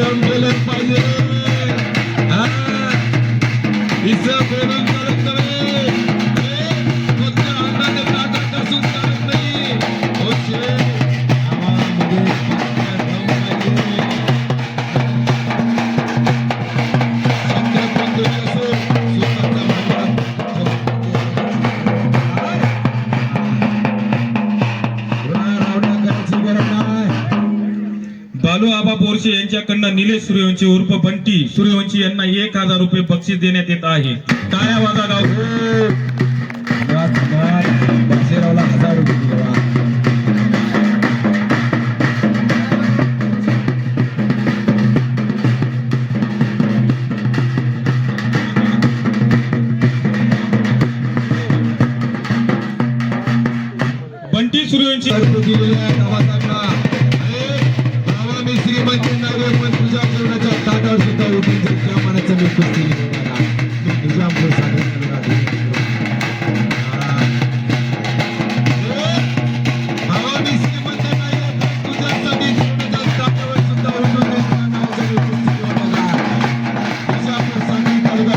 बोलून गेलं पाहिजे इथं बोलून चालत नाही फक्त अन्नाने ताकद असून चालत नाही बालू आबा बोरशे यांच्याकडनं निलेश सूर्यवंशी उर्फ बंटी सूर्यवंशी यांना 1000 रुपये बक्षीस देण्यात येत आहे. टाळ्या वाजा गाव. बक्षीरावला 1000 रुपये दिले. बंटी सूर्यवंशी श्रीमंत पण तुझ्या जीवनाच्या ताटावर सुद्धा उठून त्या मनाचं मी कुस्ती निजामपूर बाबा मी श्रीमंत नाही तुझ्यासाठी जीवनाच्या ताटावर सुद्धा उठून निजामपूर साठी तालुका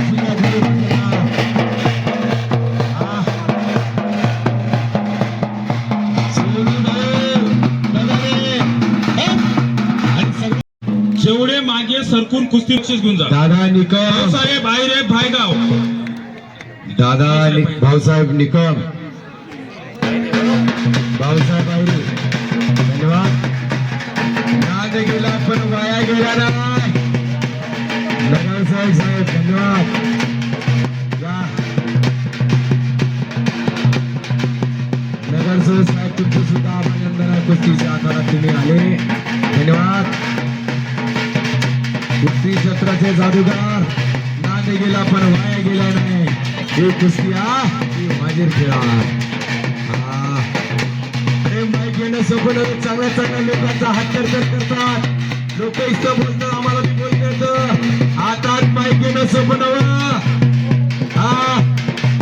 जेवढे मागे सरकून कुस्ती बक्षीस घेऊन जा. दादा निकम भाऊसाहेब भाईरे भायगाव. दादा भाऊसाहेब निकम भाऊसाहेब भाईरे धन्यवाद. नाद गेला पण वाया गेला नाही. नगरसेवक साहेब धन्यवाद. नगरसेवक साहेब तुमचं सुद्धा अभिनंदन आहे. कुस्तीच्या आकारात तुम्ही आले धन्यवाद. कुस्ती क्षेत्राचे जादूगार नाद गेला पण वाया गेला नाही. ही कुस्ती माझी खेळा माईक घेणं सोपं नव्हे. चांगल्या चांगल्या लोकांचा हत्यार करतात. लोक इथं बोलतात आम्हाला बी बोलतात हातात माईक घेणं सोपं नव्हे.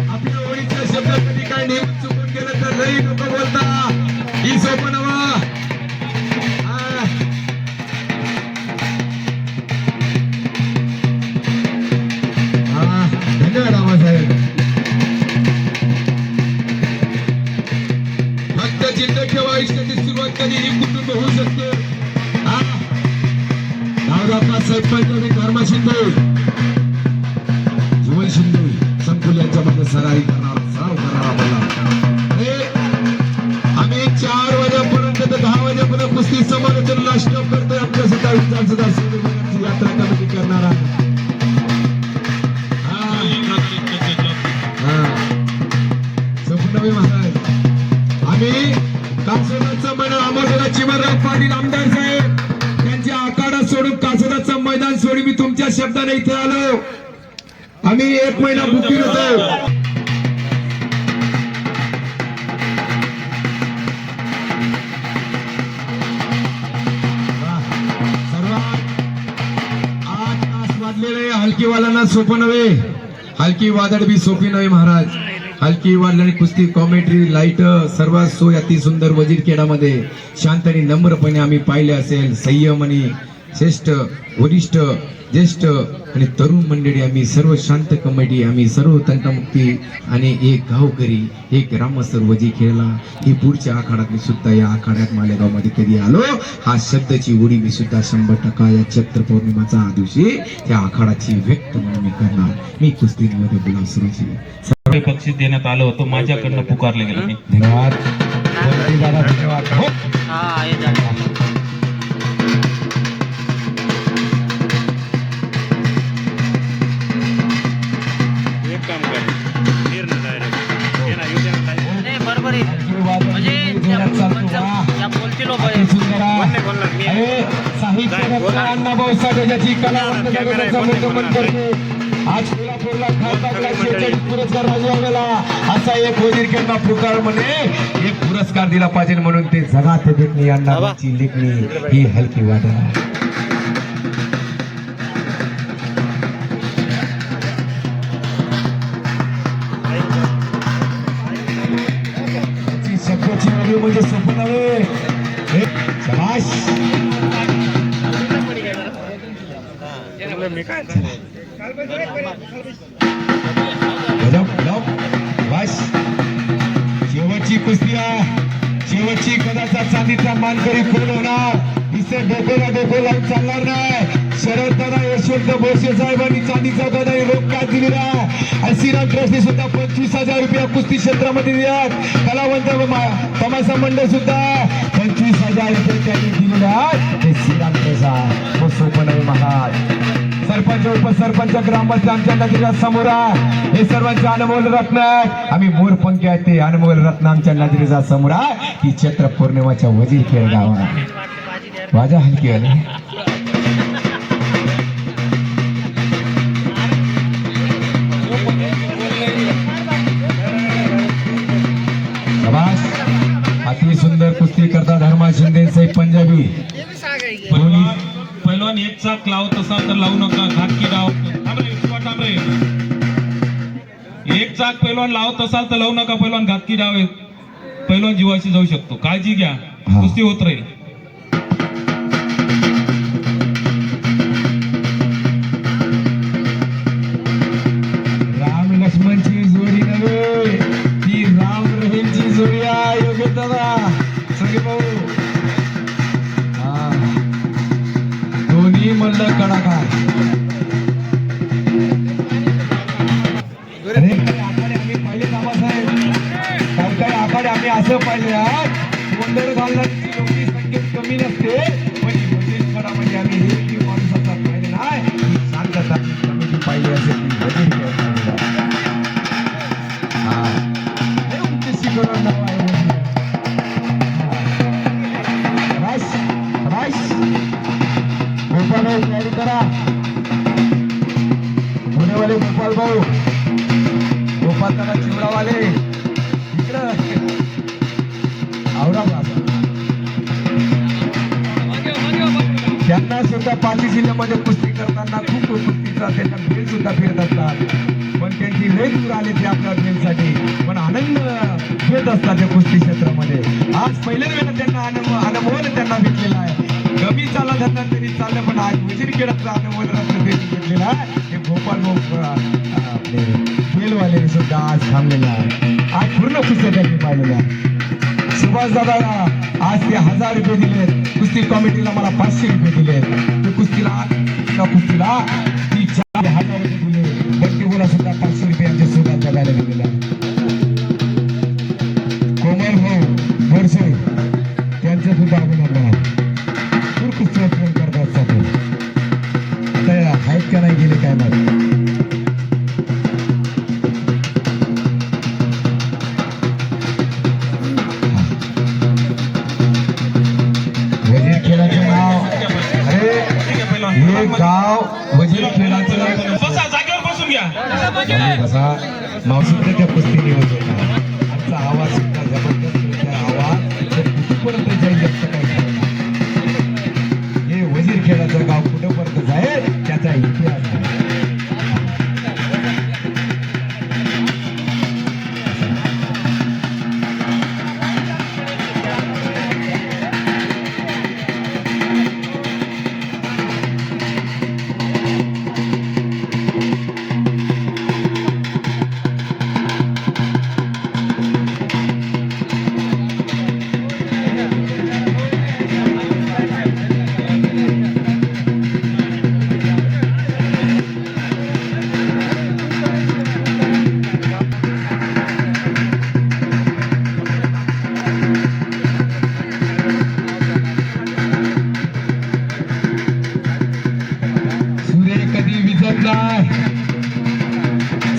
आपल्या ओळीचा शब्द कधी काय नेहमी चुकून गेलं तर लई लोक बोलतात ही सोपं नव्हे. धन्यवाद आबासाहेब. फक्त चिंता ठेवा आयुष्याची सुरुवात कधीही कुटुंब होऊ शकते. दाऊदाप्पा सरपंच धर्म शिंदे जीवन शिंदे संकुल यांच्यामध्ये सराव करणारा बोला. आम्ही 4 वाजेपर्यंत तर 10 वाजेपर्यंत कुस्ती समालोचनाला स्टॉप करतोय. आमच्या सुद्धा विचारसुद्धा यात्रा कमिटी करणारा महाराज. आम्ही कासोदाचं मैदान अमोलराव चिमरराव पाटील आमदार साहेब त्यांच्या आखाडा सोडून कासोदाचं मैदान सोडून मी तुमच्या शब्दाने इथे आलो. आम्ही 1 महिना बुकिंग होतो. सर्वात 8 तास वाजलेले हलकीवाल्यांना सोपं नव्हे. हलकी वादळ बी सोपी नव्हे महाराज. हलकी वाढल्याने कुस्ती कॉमेंट्री लाईट सर्व सोय अति सुंदर वजीरखेडामध्ये शांत आणि नम्रपणे आम्ही पाहिले असेल. संयम आणि श्रेष्ठ वरिष्ठ ज्येष्ठ आणि तरुण मंडळी आम्ही सर्व शांत कमिटी आम्ही सर्व तंटमुक्ती आणि एक गावकरी एक ग्रामस्तर वजीरखेडला ही पुढच्या आखाड्यात मी सुद्धा या आखाड्यात मालेगावमध्ये कधी आलो. हा शब्दाची उडी मी सुद्धा 100% या चैत्र पौर्णिमाचा दिवशी त्या आखाड्याची व्यक्त म्हणून मी करणार. मी कुस्तीमध्ये बोला सुरूची बक्षीस देण्यात आलं होतं. माझ्याकडनं पुकारले गेले. धन्यवाद. अण्णाभाऊ साठे कलावंत आज कोल्हापूरला पुरस्कार राजवाड्याला असा एक वजीरखेडला पुकार म्हणे एक पुरस्कार दिला पाहिजे म्हणून ते जगात देखणी अण्णाची लेखणी ही हलकी वाटत. शब्दाची म्हणजे सोपं नव्हे. बस शेवटची कुस्ती आहे. शेवटची कदाचा चांदीचा मानकरी कोण होणार इथे डोकोला डोको लावून चालणार नाही. शरद दादा यशवंत भोसले साहेबांनी चांदीचा गदा रोख काय दिलेला आहे. आणि श्रीराम ट्रस्टने सुद्धा 25,000 रुपये कुस्ती क्षेत्रामध्ये दिल्यात. कलावंत तमाशा मंडळ सुद्धा 25,000 रुपये त्यांनी दिलेले आहेत. हे श्रीराम ट्रस्ट आहे. तो सोपं नाही महाराज. सरपंच उपसरपंच ग्रामस्थ आमच्या नदीच्या समोर आहे. हे सर्वांचे अनमोल रत्न आहे. आम्ही मोरपंखी आहेत ते अनमोल रत्न आमच्या नदीच्या समोर आहे. ही चैत्र पौर्णिमाच्या वजीर खेळ गाव आहे. वाजा हलकी आली. अति सुंदर कुस्ती करता धर्मा शिंदे साहेब पंजाबी. पहिलवान एक चाक लावत असाल तर लावू नका. घातकी डाव थांबरे. एक चाक पहिलवान लावत असाल तर लावू नका. पहिलवान घातकी डाव आहे. पहिलवान जीवाशी जाऊ शकतो. काळजी घ्या. कुस्ती होत राहील. राम लक्ष्मणची जोडी नव्हे ती राम रहीमची जोडी आहे. योगेश दादा सगळे भाऊ दोन्ही म्हणलं कडाका. अरे आखाडे आम्ही पाहिले बाबासाहेब. काही आखाडे आम्ही असं पाहिले गोंधळ घालणारी लोकांची संख्या कमी नसते. पण वजीरगडामध्ये आम्ही हे माणूस आता पाहिले नाही. शांतता कमी पाहिजे असेल गोपाल भाऊ तयारी करा. पुणेवाले गोपाल भाऊ गोपाल दादा चिवडावाले इकडं औरंगाबाद त्यांना सुद्धा पाली जिल्ह्यामध्ये कुस्ती करताना खूप कुस्तीचा त्यांना बेल सुद्धा फिरत असतात. पण त्यांची लय दूर आले ते आपल्या बेलसाठी पण आनंद घेत असतात त्या कुस्ती क्षेत्रामध्ये. आज पहिल्याच वेळेला त्यांना अनुभव त्यांना भेटलेला आहे. कमी चालला धरला तरी चाललं पण आज वजीर खेळाचा अनुभव भेटलेला आहे. हे गोपाल भाऊ आपले बेलवाले सुद्धा आज थांबलेला आहे. आज पूर्ण कुस्त्या त्यांनी पाहिलेल्या. सुभाष दादा आज ते 1000 रुपये दिले. कुस्ती कमिटीला मला 500 रुपये दिले. ते कुस्तीला ती 4,000 रुपये दिले. बंटीबोला सुद्धा 500 रुपये आमच्या सुभाष दादाला दिलेला. कोमल भाऊ बोरसे त्यांचं सुद्धा अभिनंदन आहे. कुस्ती करतात साठी आहेत का नाही गेले काय माहिती. वजीर खेळाचं नाव अरे हे गाव वजीर खेळाचं जागेवर बसून घ्या. कसा मावशी त्या कुस्ती निवड होता. आमचा आवाज सुद्धा जबरदस्त आवाज कुठपर्यंत जाईल जास्त काय वजीर खेळाचं गाव कुठेपर्यंत जाईल त्याचा इतिहास आहे.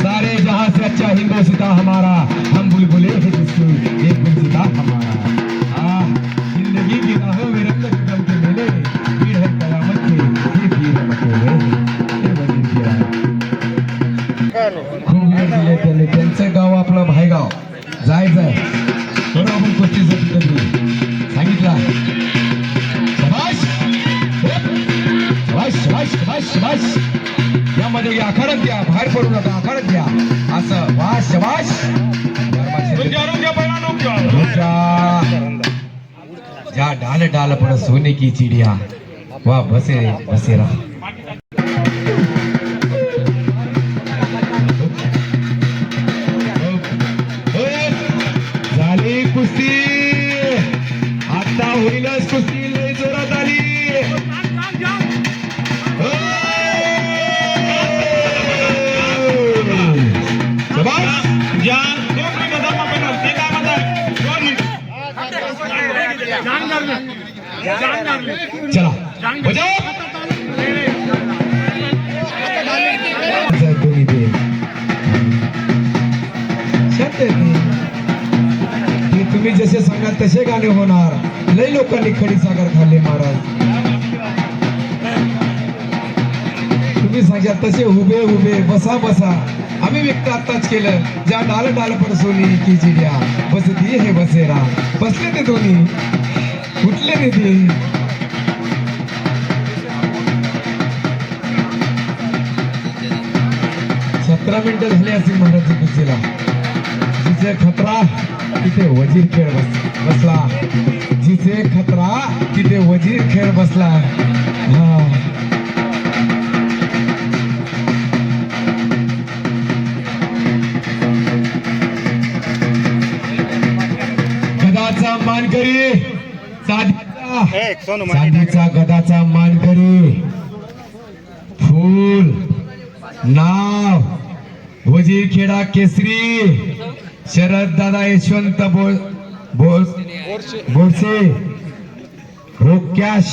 सारे जहां से अच्छा हिंदुस्तान हमारा. हम बुलबुले हैं जिसके एक हिंदुस्तान हमारा. जिंदगी की राहों में रंग गम के मेले भीड़ है कयामत के ये भीड़ मचेले. खूप वेळ दिले त्यांनी. त्यांचं गाव आपलं भाईगाव जायचंय. बरोबर आपण कुस्तीसाठी सांगितलं. शबाश शबाश शबाश शबाश शबाश. यामध्ये आखाड्यात द्या. बाहेर पडू नका. आखाड्यात द्या. असं वा शबाश. जा डाल डाल पड़ सोने की चिड़िया वाह बसे बसे रहा. चला बजाव. दोन्ही ते शांत आहे ते तुम्ही जसे सांगाल तसे गाणे होणार. लय लोकांनी खडी सागर खाल्ले महाराज. तुम्ही सांगा तसे उभे उभे बसा बसा. आम्ही व्यक्त आत्ताच केलं. ज्या डाल डाल पर सोनी की चिडिया बसती हे बसेरा. बसले ते दोन्ही उठले रे ते. 17 मिनिटं झाली असतील महाराजची कुस्तीला. जिचे खतरा तिथे वजीर खेळ बसला. जिथे खतरा तिथे वजीर खेळ बसला. हा गदाचा मानकरी चांदीचा गदाचा मानकरी फूल नाव वजीर खेडा केसरी शरद दादा यशवंत बोरसे रोख कॅश.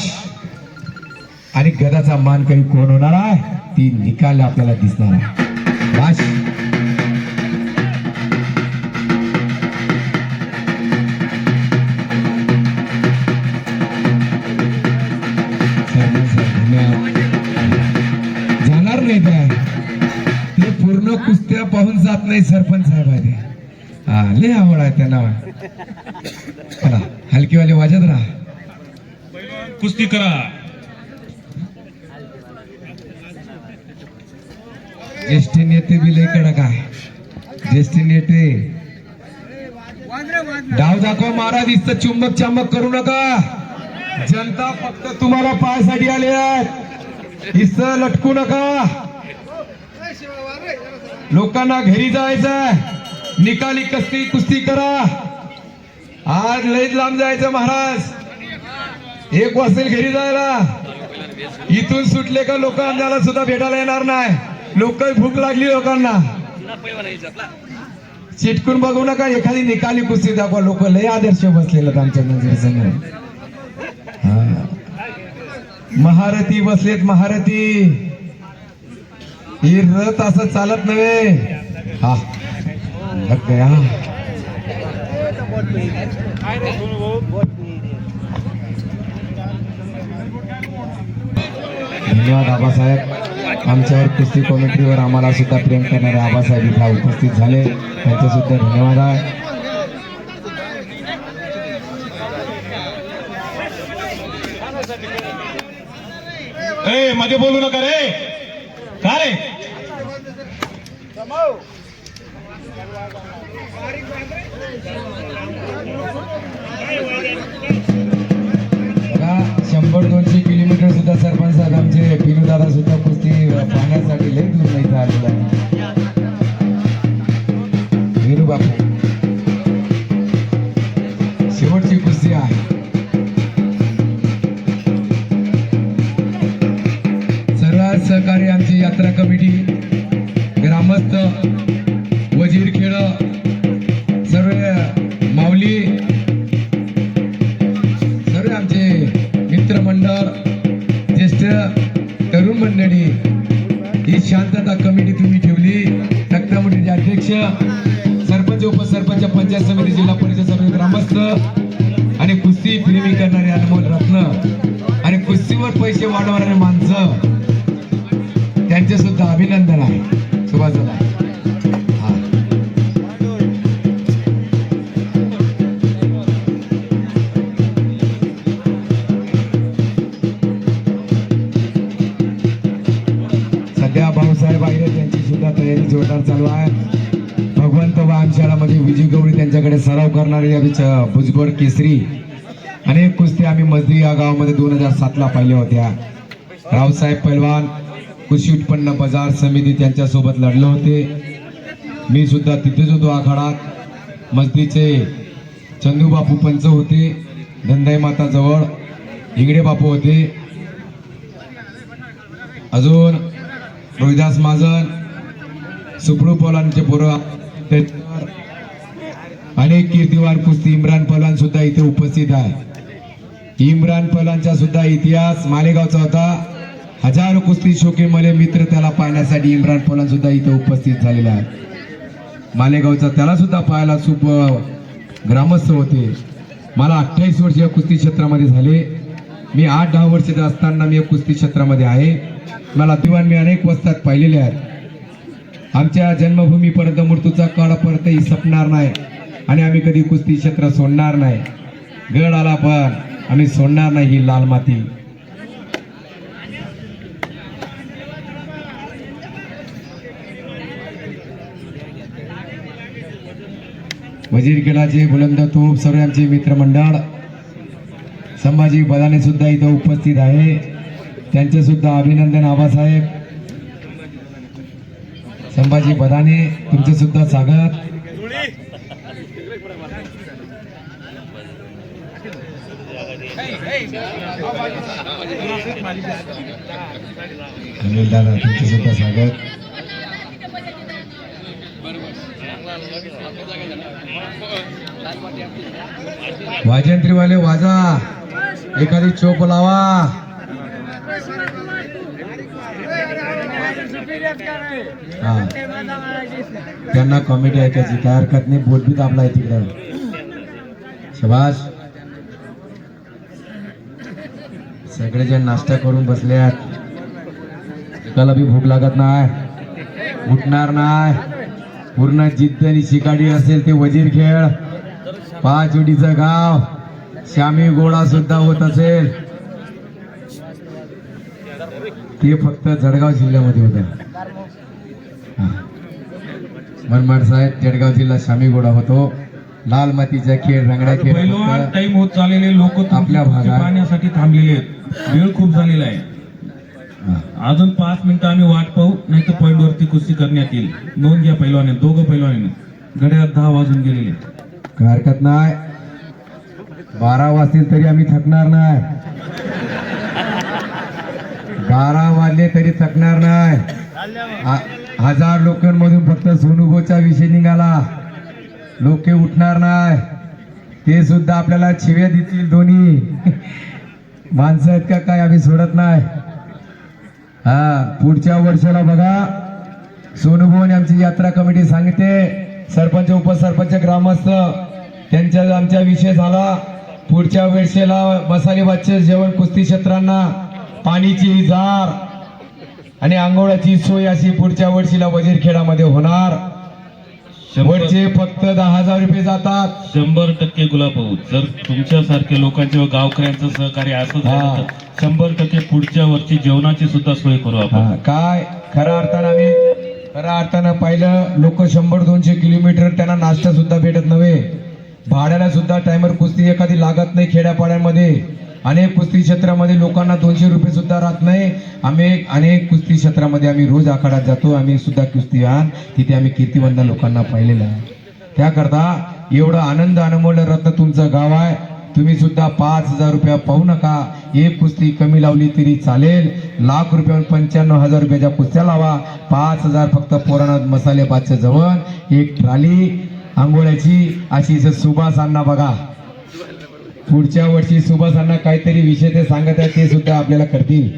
आणि गदाचा मानकरी कोण होणार आहे ती निकाल आपल्याला दिसणार आहे. बस जाणार नाही तर ते पूर्ण कुस्त्या पाहून जात नाही सरपंच साहेब आहे. हा लय आवड आहे त्यांना. चला हलकीवाले वाजत राहा. कुस्ती करा. ज्येष्ठ नेते बी लय कडक आहे. ज्येष्ठ नेते डाव दाखवा महाराज. इथं चुंबक चांबक करू नका. जनता फक्त तुम्हाला पायासाठी आले आहेत. इथं लटकू नका. लोकांना घरी जायचं. निकाली कुस्ती करा. आज लयच लांब जायचं महाराज. 1 वाजता घरी जायला. इथून सुटले का लोक आमच्याला सुद्धा भेटायला येणार नाही. लोक भूक लागली लोकांना. चिटकून बघू नका. एखादी निकाली कुस्ती दाखवा. लोक लय आदर्श बसलेले आमच्या नजरेसमोर. महारथी बसलेत. महारथी ही रथ असं चालत नव्हे. हा धन्यवाद आबासाहेब. आमच्यावर कुस्ती कॉमेंट्रीवर आम्हाला सुद्धा प्रेम करणारे आबासाहेब इथं उपस्थित झाले. त्यांचे सुद्धा धन्यवाद आहे. मध्ये बोलू नका रे. का रे बघा 100-200 किलोमीटर सुद्धा सरपंच साहेब आमचे पिनू दादा सुद्धा कुस्ती पाहण्यासाठी लय दूर नाही आलेला आहे. विनू बापू शेवटची कुस्ती आहे. सहकारी आमची यात्रा कमिटी ग्रामस्थ वजीर खेळ सर्व माऊली सर्व आमचे मित्रमंडळ ज्येष्ठ तरुण मंडळी ही शांतता कमिटी तुम्ही ठेवली. तक्तामुटीचे अध्यक्ष सरपंच उपसरपंच पंचायत समिती जिल्हा परिषद समिती ग्रामस्थ आणि कुस्ती प्रेमी करणारे अनमोल रत्न आणि कुस्तीवर पैसे वाढवणारे माणसं त्यांचे सुद्धा अभिनंदन आहे. सुभाष दादा सध्या भाऊसाहेब आहे त्यांची सुद्धा तयारी जोरदार चालू आहे. भगवंत व्यायामशाळामध्ये विजय गवळी त्यांच्याकडे सराव करणारे भुजबळ केसरी अनेक कुस्ती आम्ही मजदी या गावामध्ये 2007 ला पाहिल्या होत्या. रावसाहेब पैलवान कृषी उत्पन्न बाजार समिती त्यांच्या सोबत लढले होते. मी सुद्धा तिथेच होतो आखाडात. मस्तीचे चंदू बापू पंच होते. धंदाई माता जवळ हिंगडे बापू होते. अजून रोहिदास महाजन सुपडू पहलवानचे पोरं अनेक कीर्तिवान कुस्ती इम्रान पहलवान सुद्धा इथे उपस्थित आहे. इम्रान पलांचा सुद्धा इतिहास मालेगावचा होता. हजारो कुस्ती शौकीन मले मित्र त्याला पाहण्यासाठी इम्रान पलान सुद्धा इथे उपस्थित झालेला आहे. मालेगावचा त्याला सुद्धा पाहायला खूप ग्रामस्थ होते. मला 28 वर्ष या कुस्ती क्षेत्रामध्ये झाले. मी 8-10 वर्षाचा असताना मी कुस्ती क्षेत्रामध्ये आहे. मला दिवाण मी अनेक वस्तात पाहिलेले आहेत. आमच्या जन्मभूमीपर्यंत मृत्यूचा काळापर्यंत ही सपणार नाही आणि आम्ही कधी कुस्ती क्षेत्र सोडणार नाही. गड आला पण आम्ही सोडणार नाही ही लाल माती. वजीरखेडाचे बुलंद तोप सर्व आमचे मित्रमंडळ संभाजी बदाने सुद्धा इथं उपस्थित आहे. त्यांचे सुद्धा अभिनंदन. आबासाहेब संभाजी बदाने तुमचे सुद्धा स्वागत. अनिल दादा तुमचे सुद्धा स्वागत. वाजंत्रीवाले वाजा एखादी चोप लावा. हा त्यांना कॉमेडी ऐकायची काय हरकत नाही. बोट बी दाबला आहे तिकडे. शबाश. सगळेजण नाश्ता करून बसल्यात. एकाला बी भूक लागत नाही. उठणार नाही. पूर्ण जिद्द आणि शिकाडी असेल ते वजीरखेड 5 जोडीचं गाव. श्यामी गोळा सुद्धा होत असेल ते फक्त जळगाव जिल्ह्यामध्ये होतं. मनमाड साहेब जळगाव जिल्हा श्यामी गोळा होतो. लाल मातीचा खेळ रंगडा खेळ पहिलवान टाइम होत चाललेले लोक आपल्या भागात पाहण्यासाठी थांबलेले आहेत. वेळ खूप झालेला आहे. अजून 5 मिनिटं आम्ही वाट पाहू नाही तर पॉइंट वरती कुस्ती करण्यात येईल. नोंद घ्या पहिलवाने. दोघं पहिलवाने घड्याळात 10 वाजून गेलेले. काय हरकत नाही. 12 वाजतील तरी आम्ही थकणार नाही. 12 वाजले तरी थकणार नाही. 1000 लोकांमधून फक्त सोनुगोचा विषय निघाला. लोक उठणार नाही. ते सुद्धा आपल्याला शिव्या देतील. दोन्ही माणसं आहेत का काय आम्ही सोडत नाही. पुढच्या वर्षाला बघा सोनुभवन आमची यात्रा कमिटी सांगते. सरपंच उपसरपंच ग्रामस्थ त्यांच्या आमचा विषय झाला. पुढच्या वर्षाला मसाले भातचे जेवण कुस्ती क्षेत्रांना पाणीची जार आणि आंघोळाची सोय अशी पुढच्या वर्षीला वजीरखेडामध्ये होणार. वरचे फक्त 10,000 रुपये जातात. 100% गुलाब भाऊ. जर तुमच्यासारखे लोकांच्या व गावकऱ्यांचं सहकार्य असं झालं तर 100% पुढच्या वर्षी जेवणाची सुद्धा सोय करू आपण. काय खऱ्या अर्थानं पाहिलं लोक 100-200 किलोमीटर त्यांना नाश्ता सुद्धा भेटत नव्हे. भाड्याला सुद्धा टायमर कुस्ती एखादी लागत नाही. खेड्यापाड्यांमध्ये अनेक कुस्ती क्षेत्रामध्ये लोकांना 200 रुपये सुद्धा राहत नाही. आम्ही अनेक कुस्ती क्षेत्रामध्ये आम्ही रोज आखाड्यात जातो. आम्ही सुद्धा कुस्तीवान तिथे आम्ही कीर्तिवंत लोकांना पाहिलेलं आहे. त्याकरता एवढं आनंद अनमोल रत्न तुमचं गाव आहे. तुम्ही सुद्धा 5,000 रुपया पाहू नका. एक कुस्ती कमी लावली तरी चालेल. लाख रुपयावर 95,000 रुपयाच्या कुस्त्या लावा. 5,000 फक्त पोरांना मसाले भातचं जेवण, एक ट्राली आंघोळ्याची अशी सुभाष अण्णा बघा. पुढच्या वर्षी सुभाष अण्णा काहीतरी विषय ते सांगत आहे ते सुद्धा आपल्याला करतील.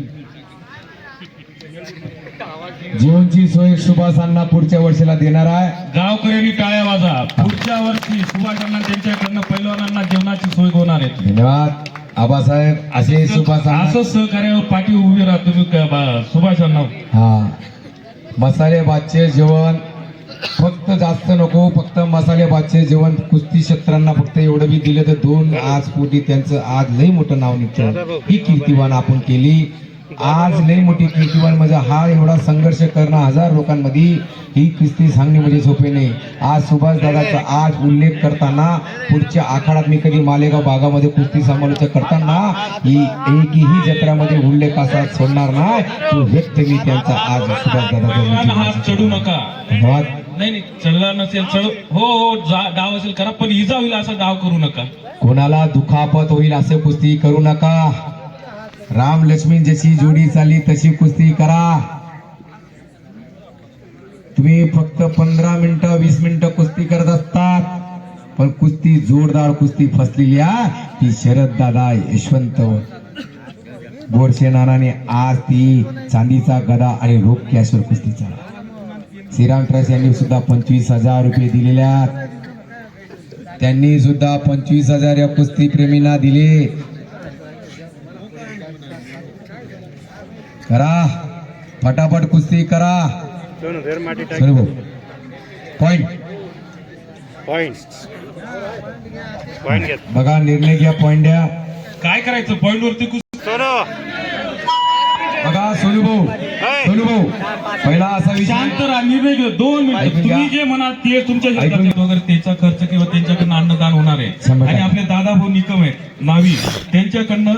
जेवणची सोय सुभाष अण्णा पुढच्या वर्षीला देणार आहे. गावकऱ्यांनी टाळ्या वाजा. पुढच्या वर्षी सुभाषांना त्यांच्याकडनं पैलवानांना जेवणाची सोय होणार आहे. धन्यवाद आबासाहेब. असे सुभाष असं सहकार्यावर पाठी उभी राहा तुम्ही सुभाषांना. मसाले भातचे जेवण फक्त जास्त नको. फक्त मसाले भातचे जेवण कुस्ती क्षेत्रांना फक्त एवढं बी दिलं तर 2 आज पोटी त्यांचं आज लई मोठं नाव निघतं. ही कीर्तिवान आपण केली. आज लई मोठी कीर्तिवान म्हणजे हा एवढा संघर्ष करणं 1000 लोकांमध्ये ही कुस्ती सांगणे म्हणजे सोपे नाही. आज सुभाष दादाचा आज उल्लेख करताना पुढच्या आखाड्यात मी कधी मालेगाव भागामध्ये कुस्ती समालोचन करताना एकही जत्रामध्ये उल्लेख असा सोडणार नाही. तो व्यक्त मी त्यांचा आज सुभाष दादा चढू नका. धन्यवाद. नाही चढला नसेल चढ हो डाव असेल करा पण इजा होईल असा डाव करू नका. कोणाला दुखापत होईल असे कुस्ती करू नका. राम लक्ष्मी जशी जोडी चालली तशी कुस्ती करा. तुम्ही फक्त 15 मिनिटं 20 मिनिटं कुस्ती करत असतात. पण कुस्ती जोरदार कुस्ती फसलेली आहे ती शरद दादा यशवंत बोरसे नानाने आज ती चांदीचा गदा आणि रोख कॅशवर कुस्तीचा श्रीराम ट्रस्ट यांनी सुद्धा 25,000 रुपये दिलेल्या त्यांनी सुद्धा 25,000 या कुस्ती प्रेमींना दिले. करा फटाफट कुस्ती करा. सोनू भाऊ पॉइंट बघा निर्णय घ्या. पॉइंट द्या. काय करायचं पॉइंट वरती कुस्ती बघा सोनू भाऊ पहिला असा विषय शांत राहा. निर्णय घ्या. 2 मिनिट ऐकून घ्या. तुम्ही जे म्हणाल ते तुमच्या ऐकून शेतात वगैरे त्याचा खर्च किंवा त्यांच्याकडनं अन्नदान होणार आहे. 100%. आणि आपले दादा भाऊ निकम आहेत नावी त्यांच्याकडनं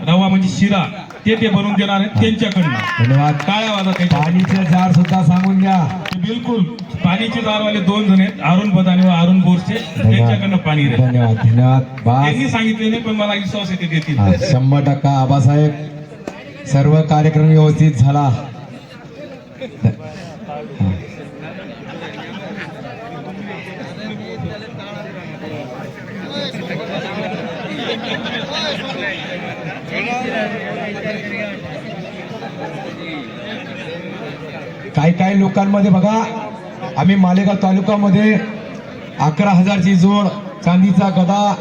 रवा म्हणजे शिरा ते बनवून देणार आहेत त्यांच्याकडनं. धन्यवाद. काय आवाजात आहे? पाणीचे जार सुद्धा सांगून द्या. बिलकुल पाणीचे दारवाले 2 जण आहेत अरुण बदाने व अरुण बोरसे त्यांच्याकडनं पाणी द्या. धन्यवाद धन्यवाद. त्यांनी बास सांगितले नाही पण मला विश्वास येते देतील. 100% आबासाहेब सर्व कार्यक्रम व्यवस्थित झाला. हा. काही लोकांमध्ये बघा आम्ही मालेगाव तालुक्यामध्ये 11,000ची जोड चांदीचा गदा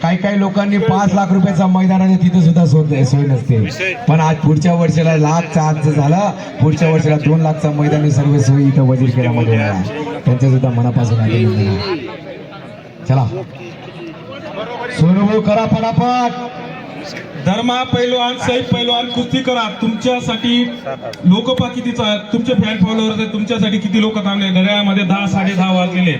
काही लोकांनी 5 लाख रुपयाचा मैदान आहे तिथे सुद्धा सोय नसते. पण आज पुढच्या वर्षाला लाखचा आज झाला पुढच्या वर्षाला 2 लाखचा मैदानी सर्व सोयी इथं वजीरखेडामध्ये होणार. त्यांच्या सुद्धा मनापासून अभिनंदन. चला सोनू भाऊ करा फटाफट. धर्मा पैलवान सैफ पैलवान कुस्ती करा. तुमच्यासाठी लोक कितीचा आहेत तुमचे फॅन फॉलोअर्स आहेत तुमच्यासाठी किती लोक थांबले. घड्याळामध्ये 10 10:30 वाजलेले.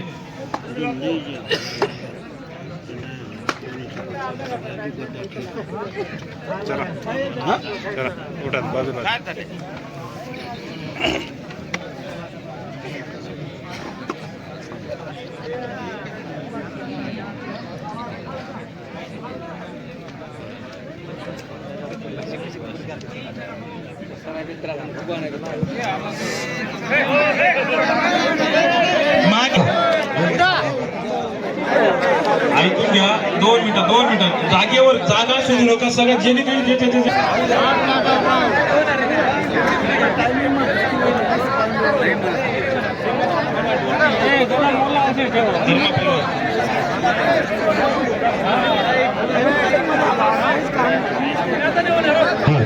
ऐकून घ्या. 2 मिनिटं जागेवर जागा सोडू नका. सगळ्यात जेणे काही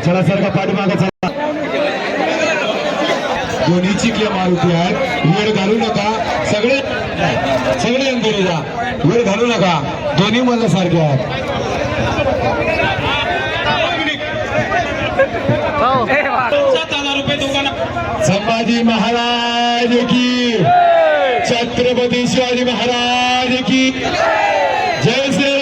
चला सर का पाठीमागा चला. दोन्ही चिकले मारुती आहेत. वेळ घालू नका. सगळे अंतरी जा. वेळ घालू नका. दोन्ही मला सारखे आहेत. 7,000 रुपये दुकाना. संभाजी महाराज की छत्रपती शिवाजी महाराज की जय श्री